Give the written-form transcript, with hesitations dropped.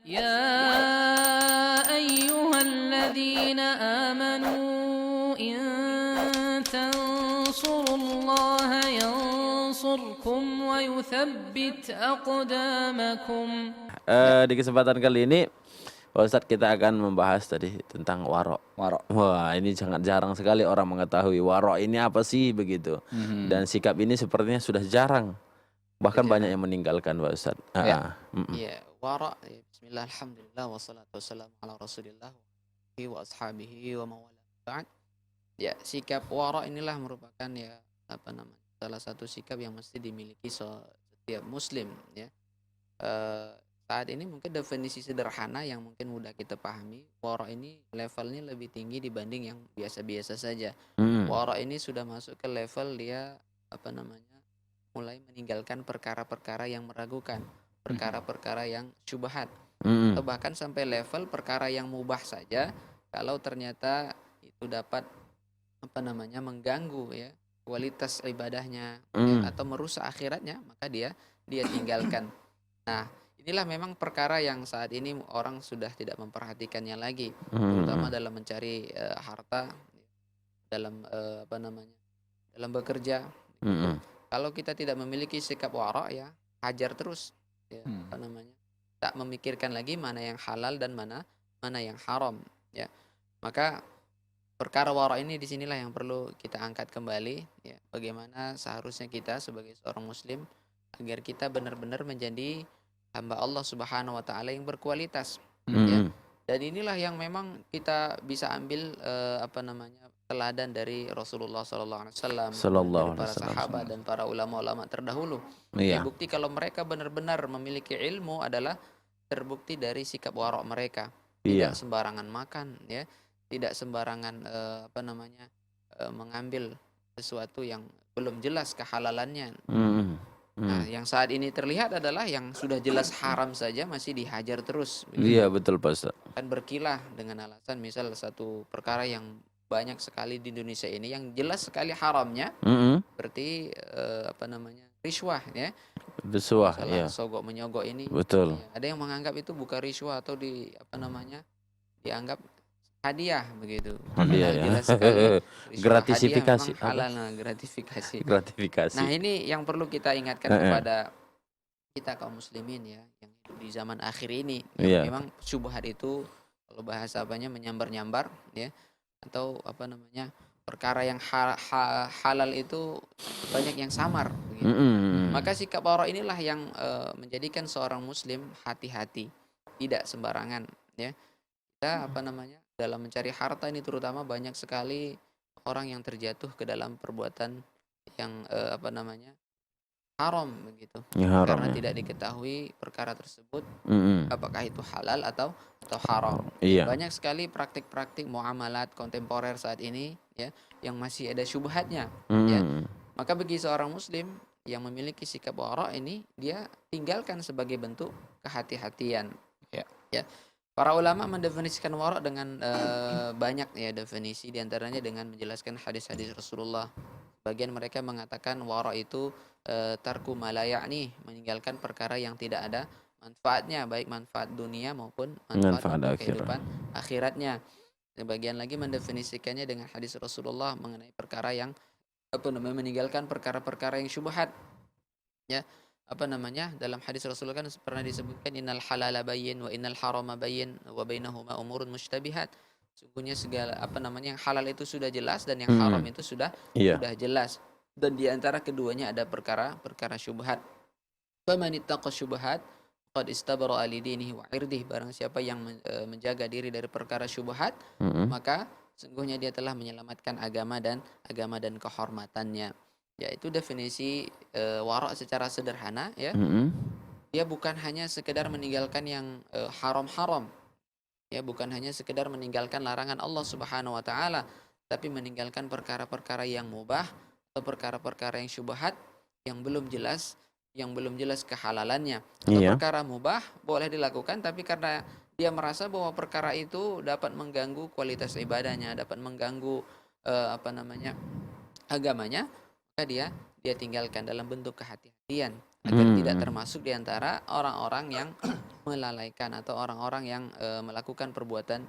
يا أيها الذين آمنوا إن تنصروا الله ينصركم ويثبت أقدامكم. Di kesempatan kali ini Pak Ustadz kita akan membahas tadi tentang warok. Warok. Wah, ini sangat jarang sekali orang mengetahui warok ini apa sih begitu. Dan sikap ini sepertinya sudah jarang. Bahkan banyak yang meninggalkan Pak Ustadz. Ya, warok. Bismillah, alhamdulillah, wassalatu wassalamu ala rasulillah wa ashabihi wa mawala ba'd. Ya, sikap warok inilah merupakan salah satu sikap yang mesti dimiliki setiap muslim ya. Saat ini mungkin definisi sederhana yang mungkin mudah kita pahami, warok ini levelnya lebih tinggi dibanding yang biasa-biasa saja. Warok ini sudah masuk ke level dia mulai meninggalkan perkara-perkara yang meragukan, perkara-perkara yang syubhat, atau bahkan sampai level perkara yang mubah saja kalau ternyata itu dapat mengganggu ya kualitas ibadahnya atau merusak akhiratnya, maka dia tinggalkan. Nah, inilah memang perkara yang saat ini orang sudah tidak memperhatikannya lagi, terutama dalam mencari harta, dalam dalam bekerja. Kalau kita tidak memiliki sikap wara' ya hajar terus ya, tak memikirkan lagi mana yang halal dan mana yang haram ya. Maka perkara wara' ini disinilah yang perlu kita angkat kembali ya, bagaimana seharusnya kita sebagai seorang muslim agar kita benar-benar menjadi hamba Allah Subhanahu wa taala yang berkualitas ya. Dan inilah yang memang kita bisa ambil teladan dari Rasulullah sallallahu alaihi wasallam, dari para sahabat dan para ulama-ulama terdahulu. Ya, bukti kalau mereka benar-benar memiliki ilmu adalah terbukti dari sikap warok mereka. Tidak sembarangan makan ya, tidak sembarangan mengambil sesuatu yang belum jelas kehalalannya. Nah, yang saat ini terlihat adalah yang sudah jelas haram saja masih dihajar terus. Iya, betul Pak Ustaz. Kan berkilah dengan alasan misal satu perkara yang banyak sekali di Indonesia ini yang jelas sekali haramnya, seperti riswah ya. Riswah ya. Sogok menyogok ini. Betul. Ya, ada yang menganggap itu bukan riswah atau dianggap hadiah begitu. Hadiah ya. Jelas sekali. Gratifikasi. Halal, gratifikasi. Gratifikasi. Nah, ini yang perlu kita ingatkan kepada kita kaum muslimin ya yang hidup di zaman akhir ini. Memang syubhat itu kalau bahasa menyambar-nyambar ya, atau perkara yang halal itu banyak yang samar begitu. Maka sikap wara' inilah yang menjadikan seorang muslim hati-hati, tidak sembarangan ya. Kita dalam mencari harta ini terutama banyak sekali orang yang terjatuh ke dalam perbuatan yang haram begitu. Karena tidak diketahui perkara tersebut apakah itu halal atau haram. Banyak sekali praktik-praktik muamalat kontemporer saat ini ya yang masih ada syubhatnya ya. Maka bagi seorang muslim yang memiliki sikap wara' ini dia tinggalkan sebagai bentuk kehati-hatian ya. Para ulama mendefinisikan wara' dengan banyak ya definisi, diantaranya dengan menjelaskan hadis-hadis Rasulullah. Bagian mereka mengatakan wara' itu tarku ma la ya'ni, meninggalkan perkara yang tidak ada manfaatnya, baik manfaat dunia maupun manfaat kehidupan akhiratnya. Sebagian lagi mendefinisikannya dengan hadis Rasulullah mengenai perkara yang meninggalkan perkara-perkara yang syubhat ya. Dalam hadis Rasulullah kan pernah disebutkan innal halala bayyin wa innal harama bayyin wa bainahuma umurun mushtabihat. Sungguhnya segala yang halal itu sudah jelas dan yang haram itu sudah jelas. Dan di antara keduanya ada perkara syubhat. Faman ittaqa syubhat qad istabara li dinihi wa irdihi. Barang siapa yang menjaga diri dari perkara syubhat, maka sungguhnya dia telah menyelamatkan agama dan kehormatannya. Ya, itu definisi wara' secara sederhana ya. Dia bukan hanya sekedar meninggalkan yang haram-haram. Ya, bukan hanya sekedar meninggalkan larangan Allah Subhanahu wa taala, tapi meninggalkan perkara-perkara yang mubah atau perkara-perkara yang syubhat yang belum jelas kehalalannya. Atau perkara mubah boleh dilakukan tapi karena dia merasa bahwa perkara itu dapat mengganggu kualitas ibadahnya, dapat mengganggu agamanya, maka dia tinggalkan dalam bentuk kehati-hatian agar tidak termasuk di antara orang-orang yang melalaikan atau orang-orang yang melakukan perbuatan